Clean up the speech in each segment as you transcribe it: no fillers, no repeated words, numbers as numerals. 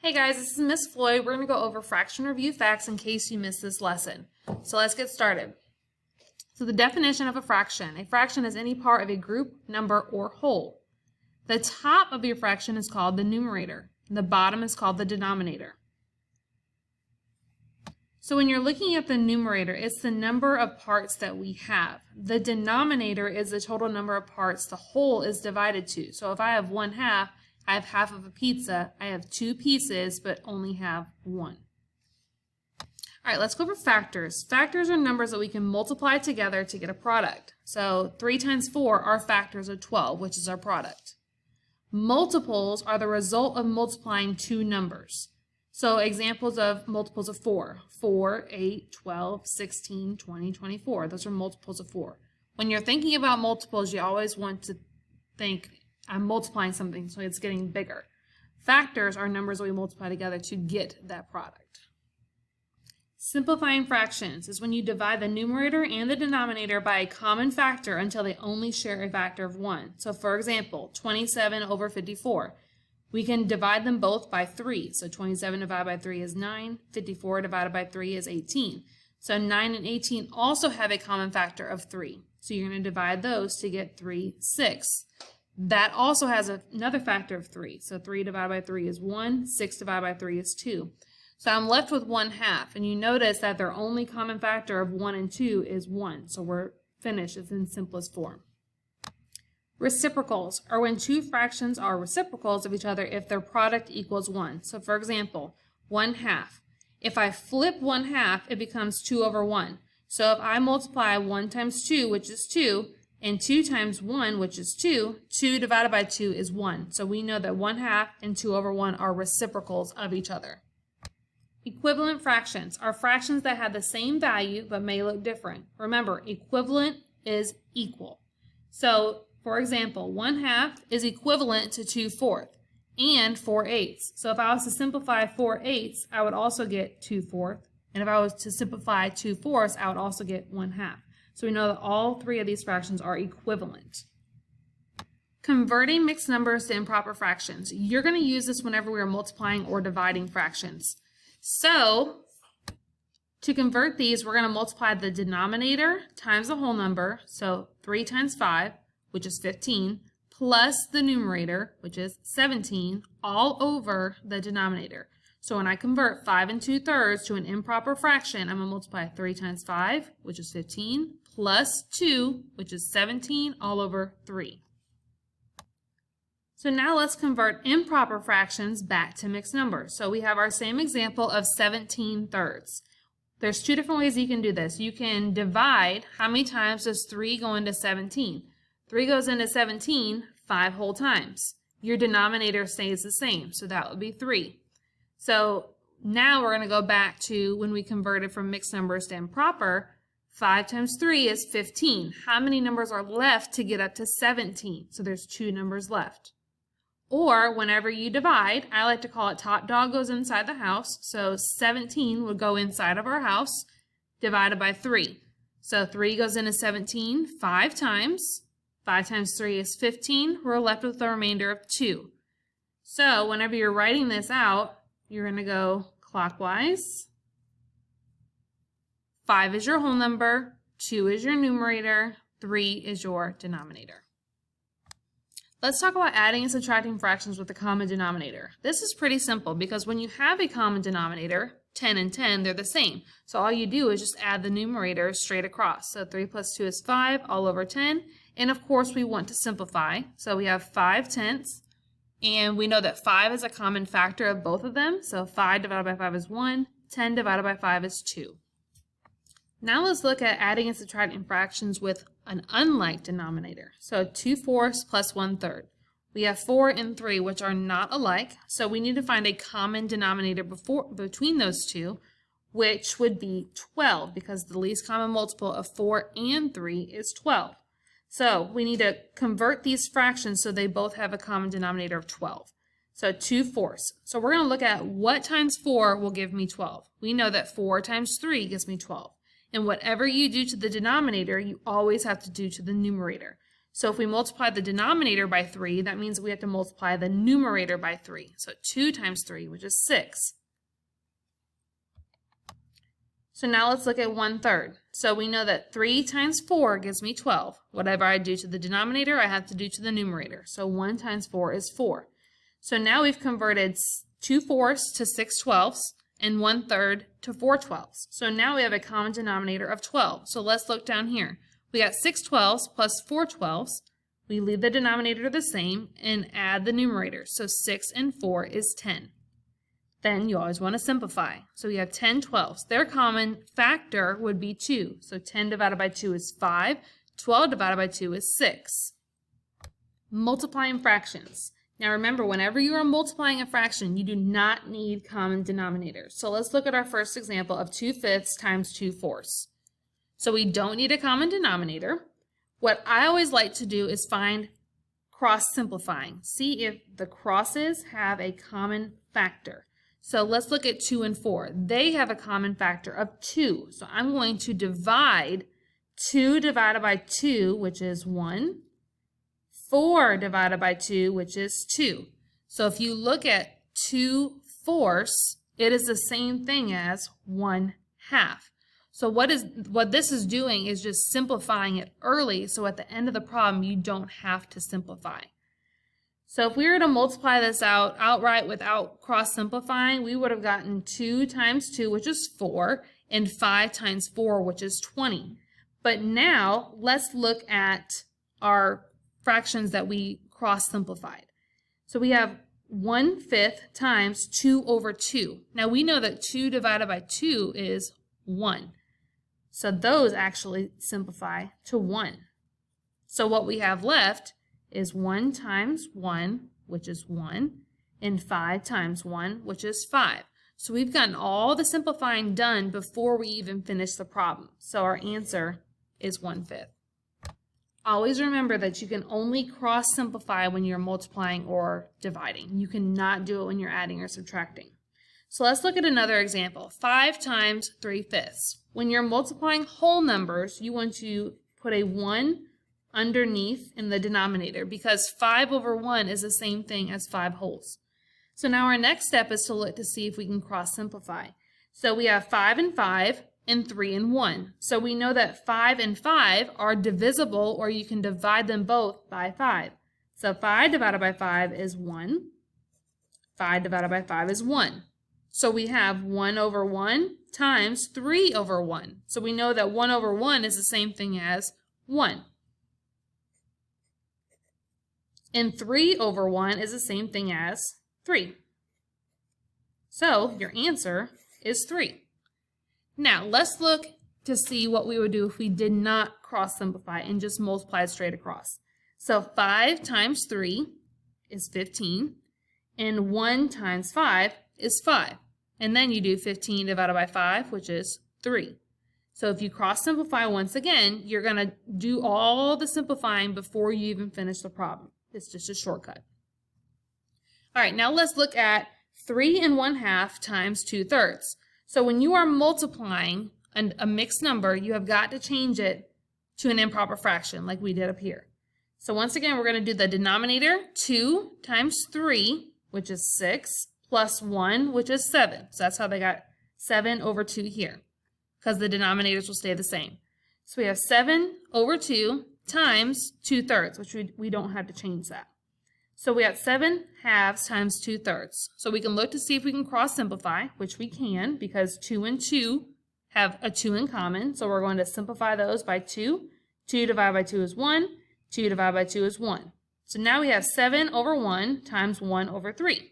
Hey guys, this is Miss Floyd. We're going to go over fraction review facts in case you missed this lesson. So let's get started. So the definition of a fraction is any part of a group, number, or whole. The top of your fraction is called the numerator. The bottom is called the denominator. So when you're looking at the numerator, it's the number of parts that we have. The denominator is the total number of parts the whole is divided to. So if I have 1/2, I have half of a pizza. I have 2 pieces, but only have 1. All right, let's go over factors. Factors are numbers that we can multiply together to get a product. So 3 times 4 are factors of 12, which is our product. Multiples are the result of multiplying 2 numbers. So examples of multiples of 4, 4, 8, 12, 16, 20, 24. Those are multiples of 4. When you're thinking about multiples, you always want to think, I'm multiplying something, so it's getting bigger. Factors are numbers that we multiply together to get that product. Simplifying fractions is when you divide the numerator and the denominator by a common factor until they only share a factor of 1. So for example, 27 over 54. We can divide them both by 3. So 27 divided by 3 is 9. 54 divided by 3 is 18. So 9 and 18 also have a common factor of 3. So you're going to divide those to get 3, 6. That also has another factor of 3. So 3 divided by 3 is 1. 6 divided by 3 is 2. So I'm left with 1/2. And you notice that their only common factor of 1 and 2 is 1. So we're finished. It's in simplest form. Reciprocals are when 2 fractions are reciprocals of each other if their product equals 1. So for example, 1/2. If I flip 1/2, it becomes 2 over 1. So if I multiply 1 times 2, which is 2, and 2 times 1, which is 2, 2 divided by 2 is 1. So we know that 1/2 and 2 over 1 are reciprocals of each other. Equivalent fractions are fractions that have the same value but may look different. Remember, equivalent is equal. So, for example, 1/2 is equivalent to 2/4 and 4/8. So if I was to simplify 4/8, I would also get 2/4. And if I was to simplify 2/4, I would also get 1/2. So we know that all 3 of these fractions are equivalent. Converting mixed numbers to improper fractions. You're going to use this whenever we are multiplying or dividing fractions. So to convert these, we're going to multiply the denominator times the whole number. So 3 times 5, which is 15, plus the numerator, which is 17, all over the denominator. So when I convert 5 2/3 to an improper fraction, I'm going to multiply 3 times 5, which is 15, plus 2, which is 17, all over 3. So now let's convert improper fractions back to mixed numbers. So we have our same example of 17/3. There's 2 different ways you can do this. You can divide. How many times does 3 go into 17? 3 goes into 17 5 whole times. Your denominator stays the same, so that would be 3. So now we're going to go back to when we converted from mixed numbers to improper. 5 times 3 is 15. How many numbers are left to get up to 17? So there's 2 numbers left. Or whenever you divide, I like to call it top dog goes inside the house. So 17 would go inside of our house divided by 3. So 3 goes into 17 5 times. 5 times 3 is 15. We're left with the remainder of 2. So whenever you're writing this out, you're going to go clockwise. 5 is your whole number, 2 is your numerator, 3 is your denominator. Let's talk about adding and subtracting fractions with a common denominator. This is pretty simple because when you have a common denominator, 10 and 10, they're the same. So all you do is just add the numerator straight across. So 3 plus 2 is 5, all over 10. And of course we want to simplify. So we have 5/10. And we know that 5 is a common factor of both of them. So 5 divided by 5 is 1. 10 divided by 5 is 2. Now let's look at adding and subtracting fractions with an unlike denominator. So 2/4 plus 1/3. We have 4 and 3, which are not alike. So we need to find a common denominator between those two, which would be 12, because the least common multiple of 4 and 3 is 12. So we need to convert these fractions so they both have a common denominator of 12. So 2/4. So we're going to look at what times 4 will give me 12. We know that 4 times 3 gives me 12. And whatever you do to the denominator, you always have to do to the numerator. So if we multiply the denominator by 3, that means we have to multiply the numerator by 3. So 2 times 3, which is 6. So now let's look at 1/3. So we know that 3 times 4 gives me 12. Whatever I do to the denominator, I have to do to the numerator. So 1 times 4 is 4. So now we've converted 2/4 to 6/12 and 1/3 to 4/12. So now we have a common denominator of 12. So let's look down here. We got 6/12 plus 4/12. We leave the denominator the same and add the numerator. So 6 and 4 is 10. Then you always want to simplify. So we have 10/12. Their common factor would be 2. So 10 divided by 2 is 5. 12 divided by 2 is 6. Multiplying fractions. Now remember, whenever you are multiplying a fraction, you do not need common denominators. So let's look at our first example of 2/5 times 2/4. So we don't need a common denominator. What I always like to do is find cross simplifying. See if the crosses have a common factor. So let's look at 2 and 4. They have a common factor of 2. So I'm going to divide 2 divided by 2, which is 1. 4 divided by 2, which is 2. So if you look at 2/4, it is the same thing as 1/2. So what this is doing is just simplifying it early, so at the end of the problem you don't have to simplify. So if we were to multiply this out outright without cross simplifying, we would have gotten 2 times 2, which is 4, and 5 times 4, which is 20. But now let's look at our fractions that we cross simplified. So we have 1/5 times 2/2. Now we know that 2 divided by 2 is 1. So those actually simplify to 1. So what we have left is 1 times 1, which is 1, and 5 times 1, which is 5. So we've gotten all the simplifying done before we even finish the problem. So our answer is 1/5. Always remember that you can only cross simplify when you're multiplying or dividing. You cannot do it when you're adding or subtracting. So let's look at another example. 5 times 3/5. When you're multiplying whole numbers, you want to put a 1 underneath in the denominator because 5/1 is the same thing as 5 wholes. So now our next step is to look to see if we can cross simplify. So we have 5 and 5 and 3 and 1. So we know that 5 and 5 are divisible, or you can divide them both by 5. So 5 divided by 5 is 1. 5 divided by 5 is 1. So we have 1/1 times 3/1. So we know that 1/1 is the same thing as 1. And 3/1 is the same thing as 3. So your answer is 3. Now let's look to see what we would do if we did not cross simplify and just multiply it straight across. So 5 times 3 is 15, and 1 times 5 is 5. And then you do 15 divided by 5, which is 3. So if you cross simplify once again, you're going to do all the simplifying before you even finish the problem. It's just a shortcut. All right, now let's look at 3 1/2 times 2/3. So when you are multiplying a mixed number, you have got to change it to an improper fraction like we did up here. So once again, we're going to do the denominator, 2 times 3, which is 6, plus 1, which is 7. So that's how they got 7/2 here, because the denominators will stay the same. So we have 7/2 times 2/3, which we don't have to change that. So we have 7/2 times 2/3. So we can look to see if we can cross simplify, which we can because 2 and 2 have a 2 in common. So we're going to simplify those by 2. 2 divided by 2 is 1. 2 divided by 2 is 1. So now we have 7/1 times 1/3.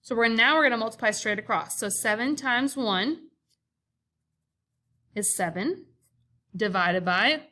So now we're going to multiply straight across. So 7 times 1 is 7, divided by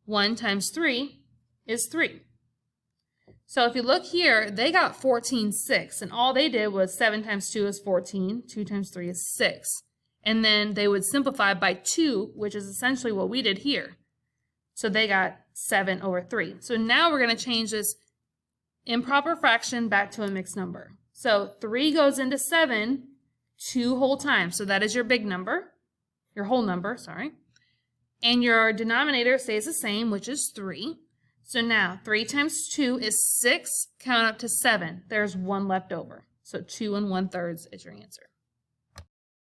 1 times 3 is 3. So if you look here, they got 14/6, and all they did was 7 times 2 is 14, 2 times 3 is 6. And then they would simplify by 2, which is essentially what we did here. So they got 7/3. So now we're going to change this improper fraction back to a mixed number. So 3 goes into 7 2 whole times. So that is your big number, your whole number, sorry. And your denominator stays the same, which is 3. So now 3 times 2 is 6. Count up to 7. There's 1 left over. So 2 1/3 is your answer.